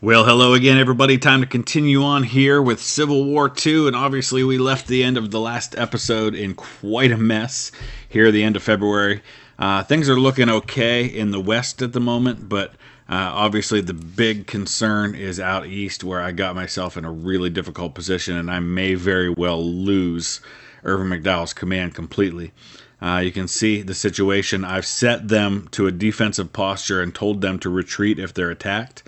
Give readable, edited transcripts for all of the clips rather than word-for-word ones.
Well, hello again, everybody. Time to continue on here with Civil War II, and obviously we left the end of the last episode in quite a mess here at the end of February. Things are looking okay in the West at the moment, but obviously the big concern is out east, where I got myself in a really difficult position, and I may very well lose Irvin McDowell's command completely. You can see the situation. I've set them to a defensive posture and told them to retreat if they're attacked.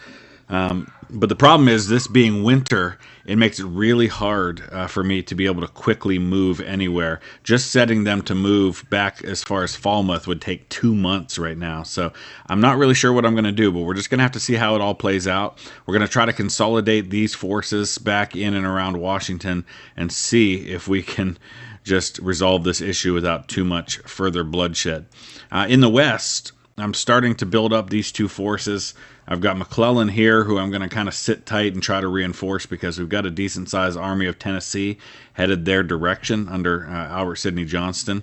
But the problem is, this being winter, it makes it really hard for me to be able to quickly move anywhere. Just setting them to move back as far as Falmouth would take 2 months right now. So I'm not really sure what I'm going to do, but we're just going to have to see how it all plays out. We're going to try to consolidate these forces back in and around Washington and see if we can just resolve this issue without too much further bloodshed. In the West, I'm starting to build up these two forces. I've got McClellan here, who I'm going to kind of sit tight and try to reinforce, because we've got a decent-sized Army of Tennessee headed their direction under Albert Sidney Johnston.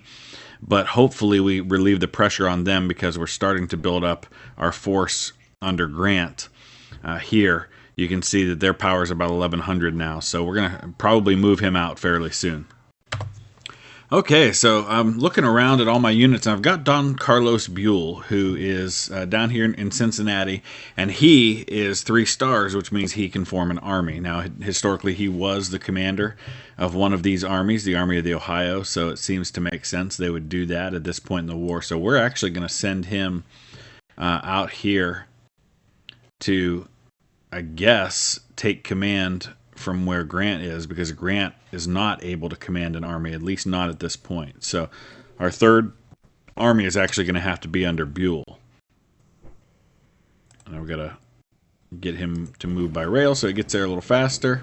But hopefully we relieve the pressure on them, because we're starting to build up our force under Grant here. You can see that their power is about 1,100 now, so we're going to probably move him out fairly soon. Okay, so I'm looking around at all my units, and I've got Don Carlos Buell, who is down here in Cincinnati, and he is 3 stars, which means he can form an army. Now, historically, he was the commander of one of these armies, the Army of the Ohio, so it seems to make sense they would do that at this point in the war. So we're actually going to send him out here to, I guess, take command from where Grant is, because Grant is not able to command an army, at least not at this point. So our 3rd army is actually going to have to be under Buell. And I've got to get him to move by rail so he gets there a little faster.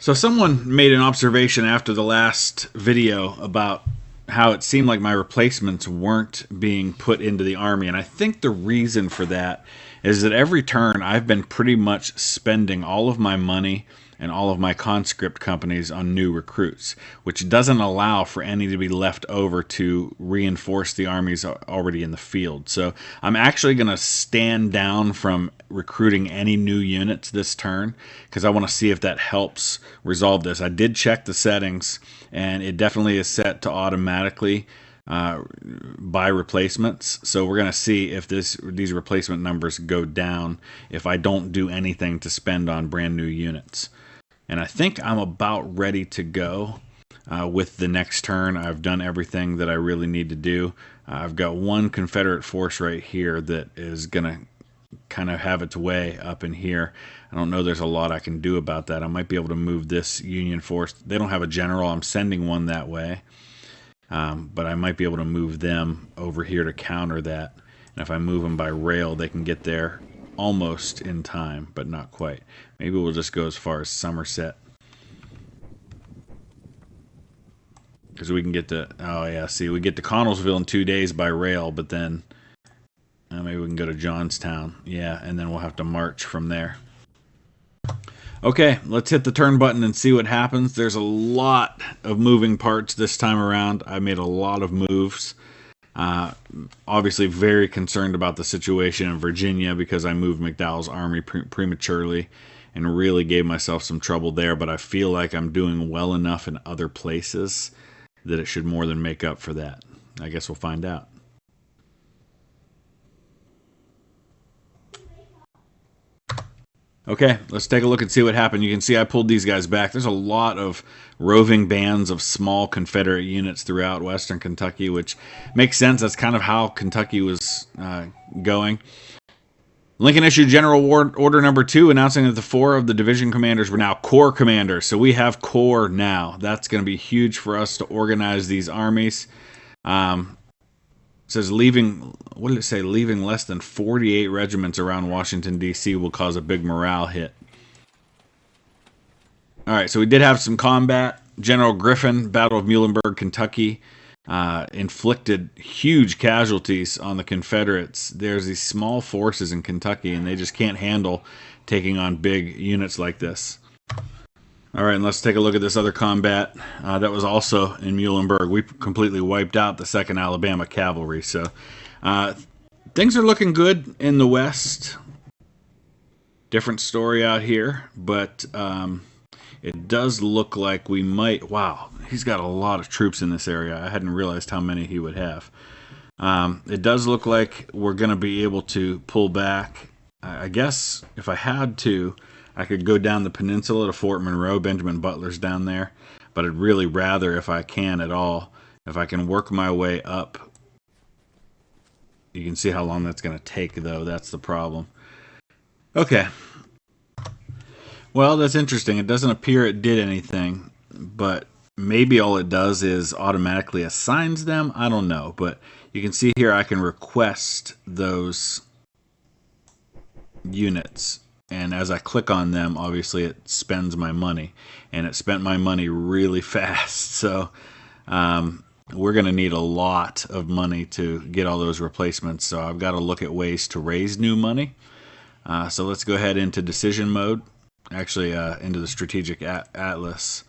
So someone made an observation after the last video about how it seemed like my replacements weren't being put into the army, and I think the reason for that is that every turn I've been pretty much spending all of my money and all of my conscript companies on new recruits, which doesn't allow for any to be left over to reinforce the armies already in the field. So I'm actually going to stand down from recruiting any new units this turn, because I want to see if that helps resolve this. I did check the settings, and it definitely is set to automatically by replacements. So we're going to see if these replacement numbers go down if I don't do anything to spend on brand new units. And I think I'm about ready to go with the next turn. I've done everything that I really need to do. I've got one Confederate force right here that is going to kind of have its way up in here. I don't know there's a lot I can do about that. I might be able to move this Union force. They don't have a general. I'm sending one that way. But I might be able to move them over here to counter that. And if I move them by rail, they can get there almost in time, but not quite. Maybe we'll just go as far as Somerset, because we can get to, oh yeah, see, we get to Connellsville in 2 days by rail, but then maybe we can go to Johnstown. Yeah, and then we'll have to march from there. Okay, let's hit the turn button and see what happens. There's a lot of moving parts this time around. I made a lot of moves. Obviously very concerned about the situation in Virginia, because I moved McDowell's army prematurely and really gave myself some trouble there. But I feel like I'm doing well enough in other places that it should more than make up for that. I guess we'll find out. Okay, let's take a look and see what happened. You can see I pulled these guys back. There's a lot of roving bands of small Confederate units throughout western Kentucky, which makes sense. That's kind of how Kentucky was going. Lincoln issued General Order Number 2 announcing that the 4 of the division commanders were now corps commanders. So we have corps now. That's going to be huge for us to organize these armies. It says leaving, what did it say? Leaving less than 48 regiments around Washington, D.C. will cause a big morale hit. All right, so we did have some combat. General Griffin, Battle of Muhlenberg, Kentucky, inflicted huge casualties on the Confederates. There's these small forces in Kentucky, and they just can't handle taking on big units like this. All right, and let's take a look at this other combat that was also in Muhlenberg. We completely wiped out the 2nd Alabama Cavalry. So Things are looking good in the West. Different story out here, but it does look like we might. Wow, he's got a lot of troops in this area. I hadn't realized how many he would have. It does look like we're going to be able to pull back. I guess if I had to, I could go down the peninsula to Fort Monroe. Benjamin Butler's down there. But I'd really rather, if I can at all, if I can work my way up. You can see how long that's going to take, though. That's the problem. Okay. Well, that's interesting. It doesn't appear it did anything, but maybe all it does is automatically assigns them. I don't know, but you can see here I can request those units, and as I click on them, obviously it spends my money, and it spent my money really fast. So we're going to need a lot of money to get all those replacements. So I've got to look at ways to raise new money. So let's go ahead into decision mode, actually into the strategic atlas,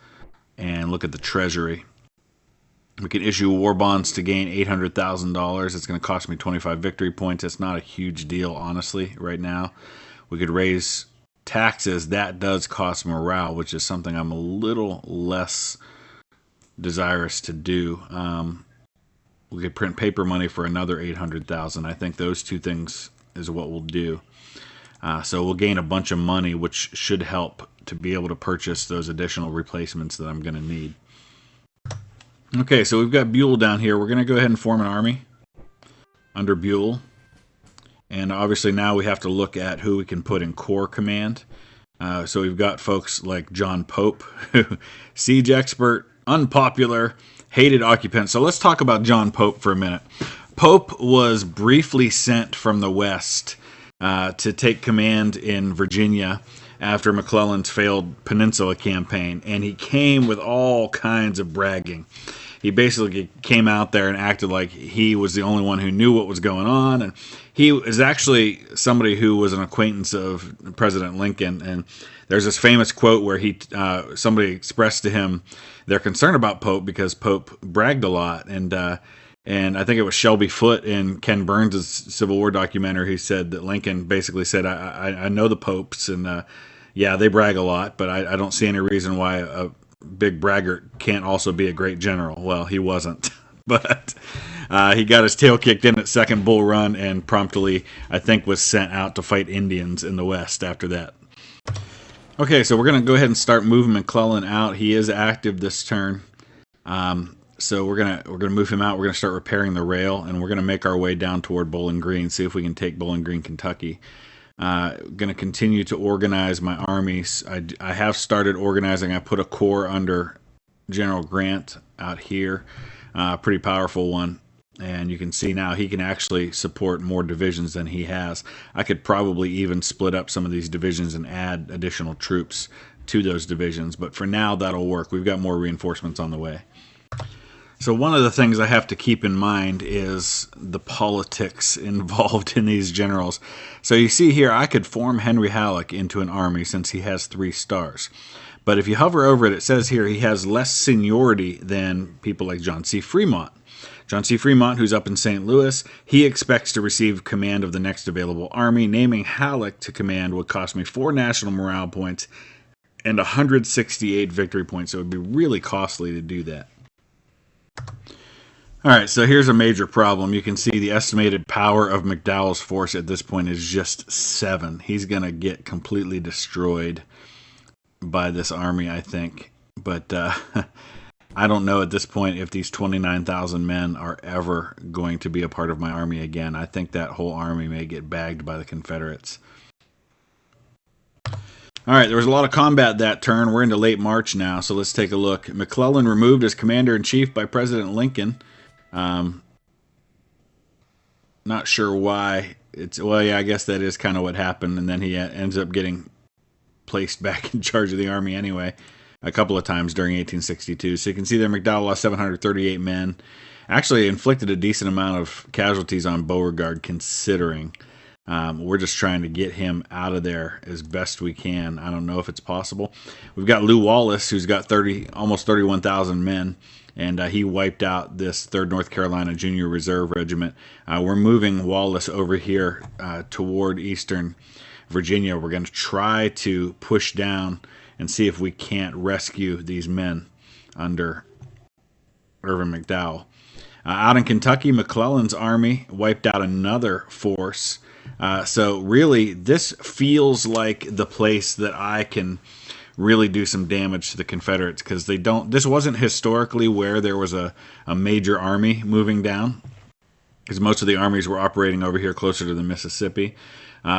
and look at the treasury. We can issue war bonds to gain $800,000. It's going to cost me 25 victory points. It's not a huge deal, honestly, right now. We could raise taxes. That does cost morale, which is something I'm a little less desirous to do. We could print paper money for another 800,000. I think those two things is what we'll do. So we'll gain a bunch of money, which should help to be able to purchase those additional replacements that I'm going to need. Okay, so we've got Buell down here. We're going to go ahead and form an army under Buell. And obviously now we have to look at who we can put in Corps Command. So we've got folks like John Pope, siege expert, unpopular, hated occupant. So let's talk about John Pope for a minute. Pope was briefly sent from the West to take command in Virginia after McClellan's failed Peninsula campaign, and he came with all kinds of bragging. He basically came out there and acted like he was the only one who knew what was going on, and he is actually somebody who was an acquaintance of President Lincoln. And there's this famous quote where somebody expressed to him their concern about Pope because Pope bragged a lot, and I think it was Shelby Foote in Ken Burns' Civil War documentary who said that Lincoln basically said, I know the popes, and yeah, they brag a lot, but I don't see any reason why a big braggart can't also be a great general. Well, he wasn't, but he got his tail kicked in at Second Bull Run and promptly, I think, was sent out to fight Indians in the West after that. Okay, so we're going to go ahead and start moving McClellan out. He is active this turn. So we're gonna move him out. We're gonna start repairing the rail, and we're gonna make our way down toward Bowling Green. See if we can take Bowling Green, Kentucky. Gonna continue to organize my armies. I have started organizing. I put a corps under General Grant out here, pretty powerful one. And you can see now he can actually support more divisions than he has. I could probably even split up some of these divisions and add additional troops to those divisions. But for now, that'll work. We've got more reinforcements on the way. So one of the things I have to keep in mind is the politics involved in these generals. So you see here, I could form Henry Halleck into an army since he has 3 stars. But if you hover over it, it says here he has less seniority than people like John C. Fremont. John C. Fremont, who's up in St. Louis, he expects to receive command of the next available army. Naming Halleck to command would cost me 4 national morale points and 168 victory points. So it would be really costly to do that. All right, so here's a major problem. You can see the estimated power of McDowell's force at this point is just 7. He's going to get completely destroyed by this army, I think. But I don't know at this point if these 29,000 men are ever going to be a part of my army again. I think that whole army may get bagged by the Confederates. All right, there was a lot of combat that turn. We're into late March now, so let's take a look. McClellan removed as commander-in-chief by President Lincoln. Not sure why. Well, yeah, I guess that is kind of what happened, and then he ends up getting placed back in charge of the army anyway a couple of times during 1862. So you can see there McDowell lost 738 men. Actually inflicted a decent amount of casualties on Beauregard considering. We're just trying to get him out of there as best we can. I don't know if it's possible. We've got Lew Wallace, who's got almost 31,000 men. and he wiped out this 3rd North Carolina Junior Reserve Regiment. We're moving Wallace over here toward eastern Virginia. We're going to try to push down and see if we can't rescue these men under Irvin McDowell. Out in Kentucky, McClellan's army wiped out another force. So really, this feels like the place that I can really do some damage to the Confederates, because they don't. This wasn't historically where there was a major army moving down, because most of the armies were operating over here closer to the Mississippi.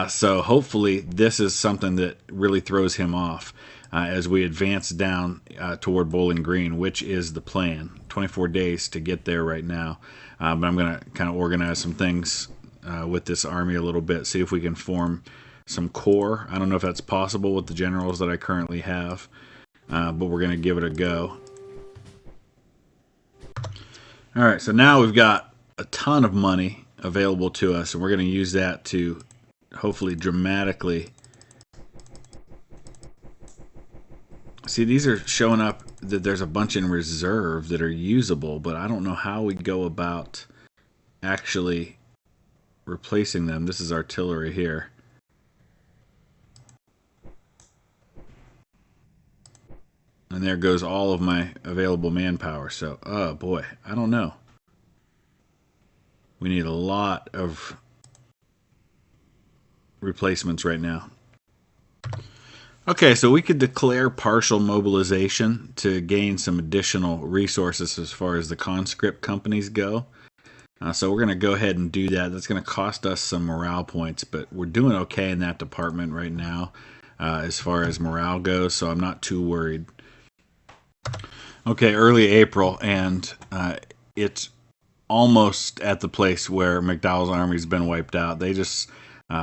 So hopefully this is something that really throws him off as we advance down toward Bowling Green, which is the plan. 24 days to get there right now. But I'm going to kind of organize some things with this army a little bit, see if we can form some corps. I don't know if that's possible with the generals that I currently have, but we're going to give it a go. All right, so now we've got a ton of money available to us, and we're going to use that to hopefully dramatically. See, these are showing up that there's a bunch in reserve that are usable, but I don't know how we go about actually replacing them. This is artillery here. And there goes all of my available manpower. So, oh boy, I don't know. We need a lot of replacements right now. Okay, so we could declare partial mobilization to gain some additional resources as far as the conscript companies go. So we're going to go ahead and do that. That's going to cost us some morale points, but we're doing okay in that department right now as far as morale goes, so I'm not too worried. Okay, early April, and it's almost at the place where McDowell's army's been wiped out. They just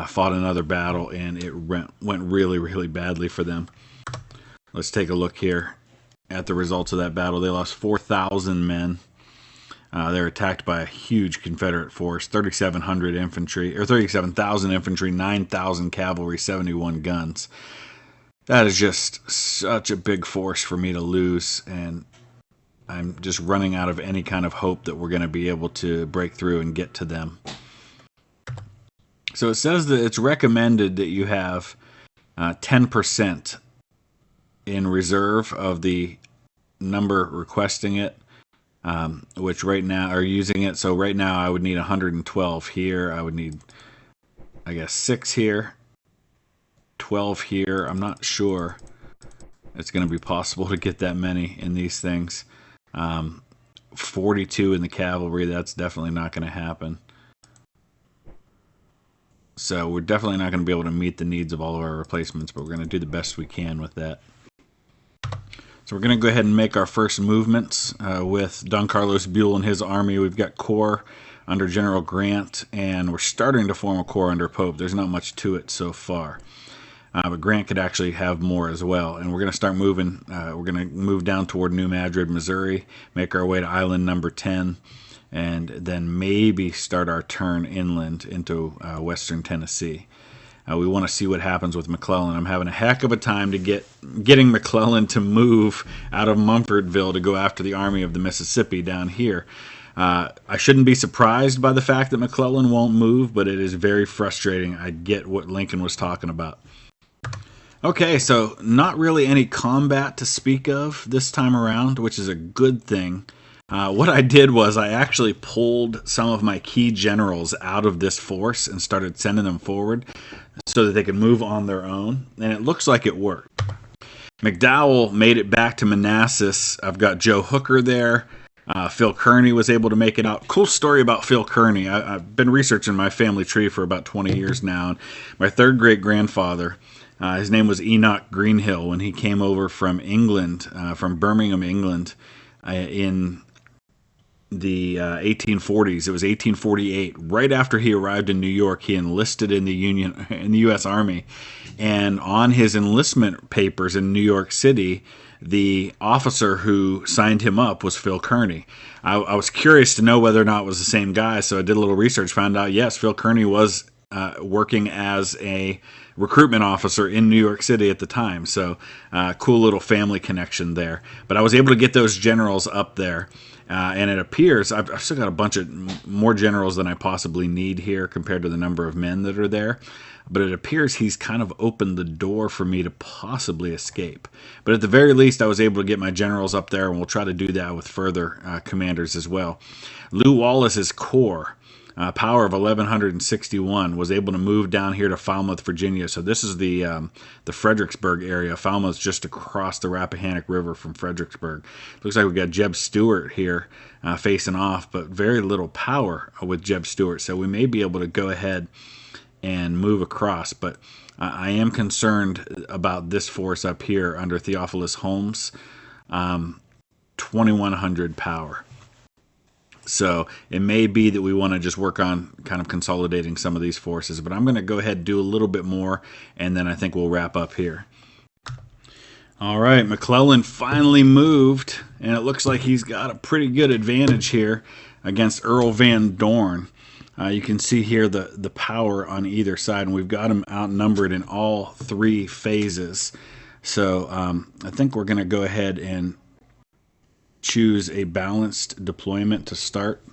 fought another battle, and it went really, really badly for them. Let's take a look here at the results of that battle. They lost 4,000 men. They were attacked by a huge Confederate force, 3,700 infantry, or 37,000 infantry, 9,000 cavalry, 71 guns. That is just such a big force for me to lose, and I'm just running out of any kind of hope that we're going to be able to break through and get to them. So it says that it's recommended that you have 10% in reserve of the number requesting it, which right now are using it. So right now I would need 112 here. I would need, I guess, 6 here, 12 here. I'm not sure it's going to be possible to get that many in these things. 42 in the cavalry, that's definitely not going to happen. So we're definitely not going to be able to meet the needs of all of our replacements, but we're going to do the best we can with that. So we're going to go ahead and make our first movements with Don Carlos Buell and his army. We've got corps under General Grant, and we're starting to form a corps under Pope. There's not much to it so far. But Grant could actually have more as well. And we're going to start moving. We're going to move down toward New Madrid, Missouri, make our way to Island number 10, and then maybe start our turn inland into western Tennessee. We want to see what happens with McClellan. I'm having a heck of a time to getting McClellan to move out of Mumfordville to go after the Army of the Mississippi down here. I shouldn't be surprised by the fact that McClellan won't move, but it is very frustrating. I get what Lincoln was talking about. Okay, so not really any combat to speak of this time around, which is a good thing. What I did was I actually pulled some of my key generals out of this force and started sending them forward so that they could move on their own, and it looks like it worked. McDowell made it back to Manassas. I've got Joe Hooker there. Phil Kearney was able to make it out. Cool story about Phil Kearney. I've been researching my family tree for about 20 years now. And my third great-grandfather, his name was Enoch Greenhill, when he came over from England, from Birmingham, England, in the 1840s. It was 1848. Right after he arrived in New York, he enlisted in the U.S. Army. And on his enlistment papers in New York City, the officer who signed him up was Phil Kearney. I was curious to know whether or not it was the same guy, so I did a little research, found out, yes, Phil Kearney was working as a recruitment officer in New York City at the time. So cool little family connection there. But I was able to get those generals up there. And it appears I've still got a bunch of more generals than I possibly need here compared to the number of men that are there. But it appears he's kind of opened the door for me to possibly escape. But at the very least, I was able to get my generals up there, and we'll try to do that with further commanders as well. Lew Wallace's corps, power of 1,161, was able to move down here to Falmouth, Virginia. So this is the Fredericksburg area. Falmouth's just across the Rappahannock River from Fredericksburg. Looks like we got Jeb Stuart here facing off, but very little power with Jeb Stuart. So we may be able to go ahead and move across, but I am concerned about this force up here under Theophilus Holmes, 2,100 power. So it may be that we want to just work on kind of consolidating some of these forces, but I'm going to go ahead and do a little bit more, and then I think we'll wrap up here. All right, McClellan finally moved, and it looks like he's got a pretty good advantage here against Earl Van Dorn. You can see here the power on either side, and we've got him outnumbered in all three phases. So I think we're going to go ahead and choose a balanced deployment to start.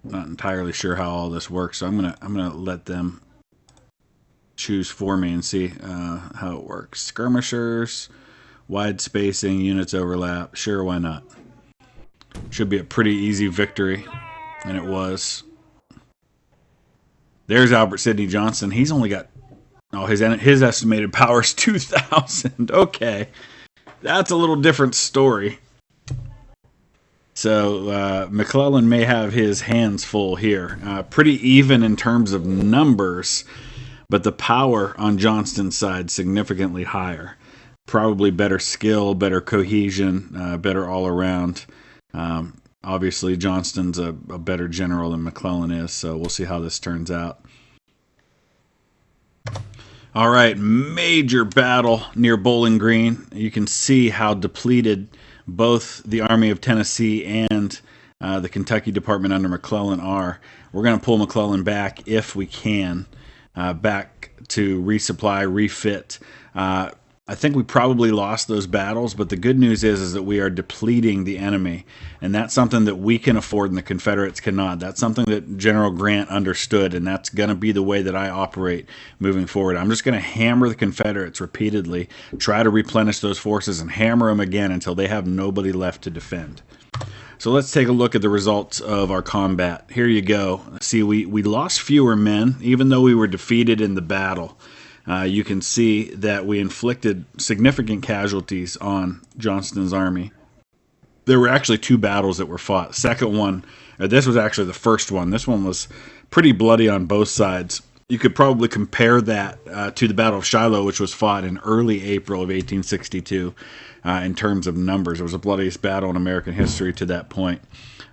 Not entirely sure how all this works, so I'm gonna let them choose for me and see how it works. Skirmishers. Wide spacing, units overlap. Sure, why not? Should be a pretty easy victory, and it was. There's Albert Sidney Johnston. He's only got, his estimated power is 2,000. Okay, that's a little different story. So McClellan may have his hands full here. Pretty even in terms of numbers, but the power on Johnston's side significantly higher. Probably better skill, better cohesion, better all around. Obviously, Johnston's a better general than McClellan is, so we'll see how this turns out. All right, major battle near Bowling Green. You can see how depleted both the Army of Tennessee and the Kentucky Department under McClellan are. We're going to pull McClellan back if we can, back to resupply, refit. I think we probably lost those battles, but the good news is that we are depleting the enemy, and that's something that we can afford and the Confederates cannot. That's something that General Grant understood, and that's going to be the way that I operate moving forward. I'm just going to hammer the Confederates repeatedly, try to replenish those forces, and hammer them again until they have nobody left to defend. So let's take a look at the results of our combat. Here you go. See, we lost fewer men, even though we were defeated in the battle. You can see that we inflicted significant casualties on Johnston's army. There were actually two battles that were fought. Second one, this was actually the first one. This one was pretty bloody on both sides. You could probably compare that to the Battle of Shiloh, which was fought in early April of 1862 in terms of numbers. It was the bloodiest battle in American history to that point.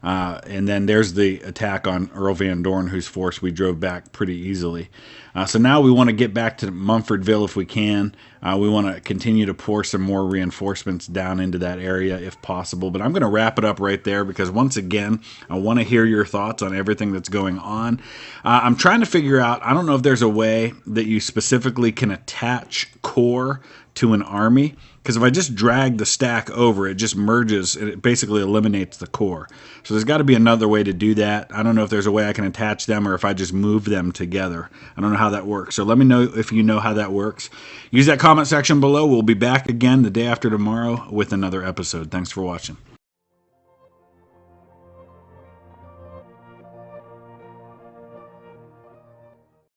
And then there's the attack on Earl Van Dorn, whose force we drove back pretty easily. So now we want to get back to Mumfordville if we can. We want to continue to pour some more reinforcements down into that area if possible. But I'm going to wrap it up right there because, once again, I want to hear your thoughts on everything that's going on. I'm trying to figure out, I don't know if there's a way that you specifically can attach corps to an army, because if I just drag the stack over, it just merges and it basically eliminates the corps. So there's got to be another way to do that. I don't know if there's a way I can attach them or if I just move them together. I don't know how that works. So let me know if you know how that works. Use that comment section below. We'll be back again the day after tomorrow with another episode. Thanks for watching.